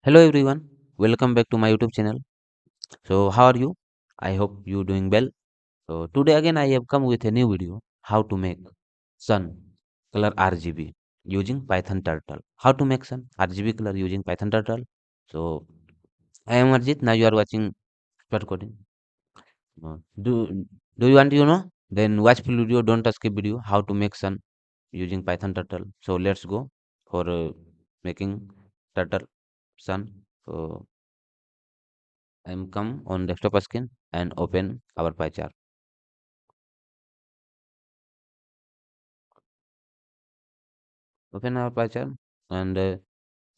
Hello everyone, welcome back to my YouTube channel. So how are you? I hope you doing well. So today again I have come with a new video how to make sun color RGB using Python turtle. How to make sun RGB color using Python turtle. So I am Amarjeet. Now you are watching Spot coding. Uh, do do you want to know? Then watch full video. Don't skip video. How to make sun using Python turtle. So let's go for making turtle sun. So I'm come on desktop screen and open our PyCharm. Open our PyCharm and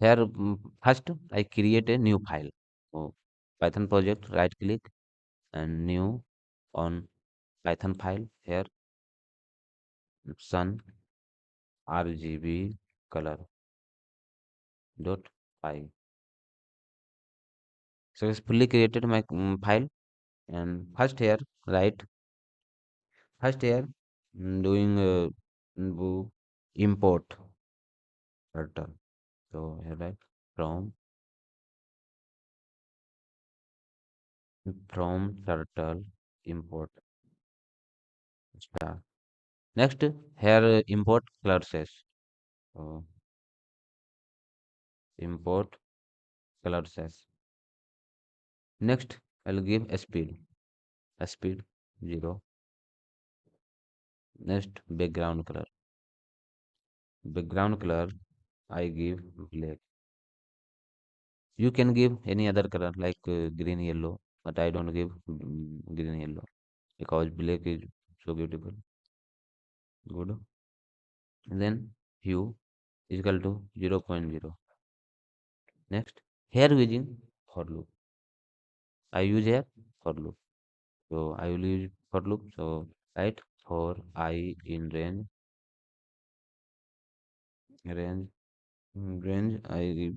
here first I create a new file. So Python project, right click and new on Python file. Here sun RGB color dot py. Successfully created my file, and write first here doing import turtle. So here write from turtle import star. Next, here import classes. So import classes. Next, I'll give a speed 0. Next, background color I give black. You can give any other color like green, yellow, but I don't give green, yellow because black is so beautiful. Good. Then hue is equal to 0, 0.0. Next, here using for loop. I use here for loop. So I will use for loop. So right for I in range range I give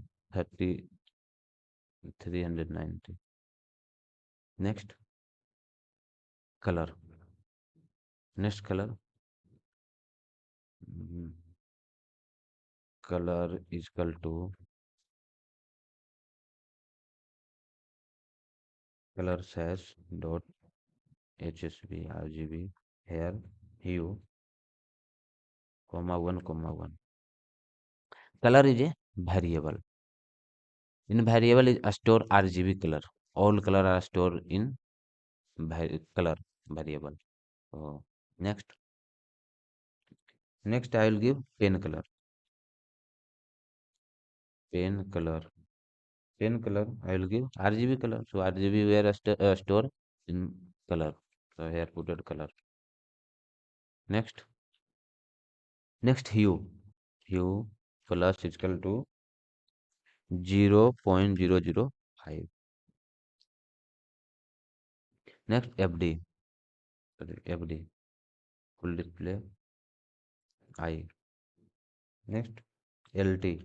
390. Next color. Next color. mm, Color is equal to color sash dot hsv rgb. Here hue comma 1 comma 1. Color is a variable. In variable is a store RGB color. All color are stored in color variable. So next I will give pen color. Pen color I will give RGB color. So RGB were stored in color. So here put it color. Next hue. Hue plus is equal to 0.005. Next FD. Sorry, FD full display I. Next LT.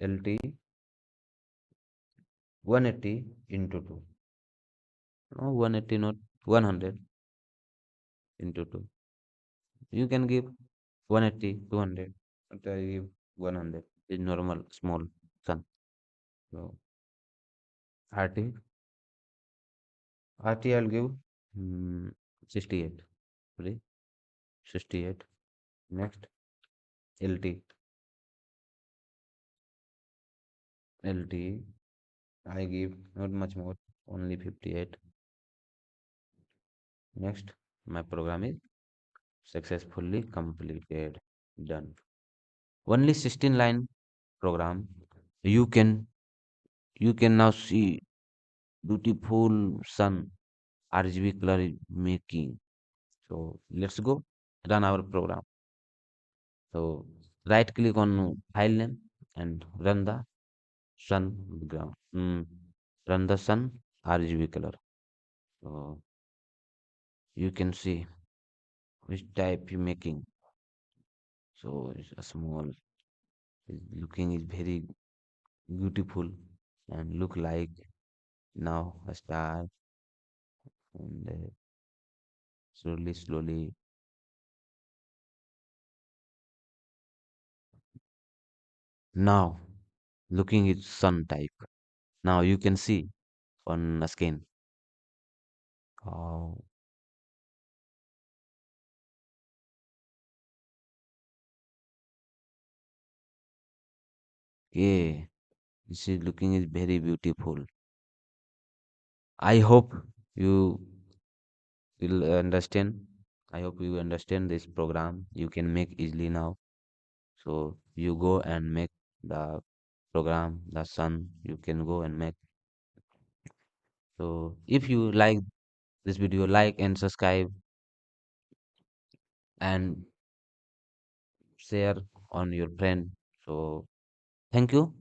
LT 180 into 2. No, 180 not 100 into 2. You can give 180, 200, but I give 100. Is normal small sun. So RT, I'll give 68. Sorry, 68. Next LT, I give not much more, only 58. Next, my program is successfully completed. Done. Only 16 line program. You can now see beautiful sun RGB color is making. So let's go run our program. So right click on file name and run the sun background. Run the sun RGB color. So you can see which type you making. So it's a small. Looking is very beautiful and look like now a star and slowly Now looking at sun type. Now you can see on the screen. Oh, yeah, this is looking is very beautiful. I hope you will understand. I hope you understand this program. You can make easily now. So you go and make the program, the sun. You can go and make. So if you like this video, like and subscribe and share on your friend. So thank you.